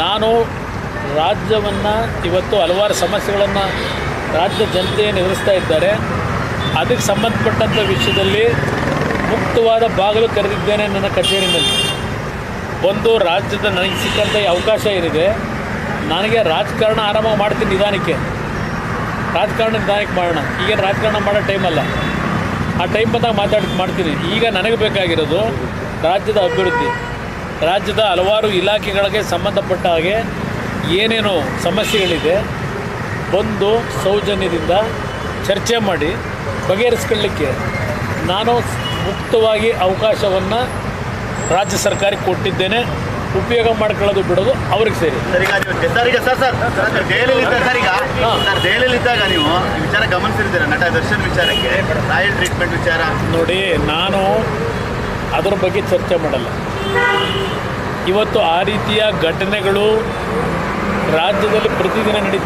ನಾನು ರಾಜ್ಯವನ್ನು ಇವತ್ತು ಹಲವಾರು ಸಮಸ್ಯೆಗಳನ್ನು ರಾಜ್ಯ ಜನತೆಯನ್ನು ಎದುರಿಸ್ತಾ ಇದ್ದಾರೆ. ಅದಕ್ಕೆ ಸಂಬಂಧಪಟ್ಟಂಥ ವಿಷಯದಲ್ಲಿ ಮುಕ್ತವಾದ ಬಾಗಿಲು ತೆರೆದಿದ್ದೇನೆ ನನ್ನ ಕಚೇರಿನಲ್ಲಿ. ಒಂದು ರಾಜ್ಯದ ನನಗೆ ಸಿಕ್ಕಂಥ ಅವಕಾಶ ಏನಿದೆ, ನನಗೆ ರಾಜಕಾರಣ ಆರಂಭ ಮಾಡ್ತೀನಿ ನಿಧಾನಕ್ಕೆ ಮಾಡೋಣ. ಈಗೇನು ರಾಜಕಾರಣ ಮಾಡೋ ಟೈಮಲ್ಲ, ಆ ಟೈಮ್ ಬಂದಾಗ ಮಾಡ್ತೀನಿ. ಈಗ ನನಗೆ ಬೇಕಾಗಿರೋದು ರಾಜ್ಯದ ಅಭಿವೃದ್ಧಿ, ರಾಜ್ಯದ ಹಲವಾರು ಇಲಾಖೆಗಳಿಗೆ ಸಂಬಂಧಪಟ್ಟ ಹಾಗೆ ಏನೇನು ಸಮಸ್ಯೆಗಳಿದೆ ಬಂದು ಸೌಜನ್ಯದಿಂದ ಚರ್ಚೆ ಮಾಡಿ ಬಗೆಹರಿಸ್ಕೊಳ್ಳಿಕ್ಕೆ ನಾನು ಮುಕ್ತವಾಗಿ ಅವಕಾಶವನ್ನು ರಾಜ್ಯ ಸರ್ಕಾರಕ್ಕೆ ಕೊಟ್ಟಿದ್ದೇನೆ. ಉಪಯೋಗ ಮಾಡ್ಕೊಳ್ಳೋದು ಬಿಡೋದು ಅವ್ರಿಗೆ ಸೇರಿ. ಜೈಲಲ್ಲಿದ್ದಾಗ ನೀವು ವಿಚಾರ ಗಮನಿಸಿರ್ತೀರ, ನಟ ದರ್ಶನ್ ವಿಚಾರಕ್ಕೆ ರಾಯಲ್ ಟ್ರೀಟ್ಮೆಂಟ್ ವಿಚಾರ ನೋಡಿ, ನಾನು ಅದರ ಬಗ್ಗೆ ಚರ್ಚೆ ಮಾಡಲ್ಲ. ಇವತ್ತು ಆ ರೀತಿಯ ಘಟನೆಗಳು ರಾಜ್ಯದಲ್ಲಿ ಪ್ರತಿದಿನ ನಡೀತದೆ.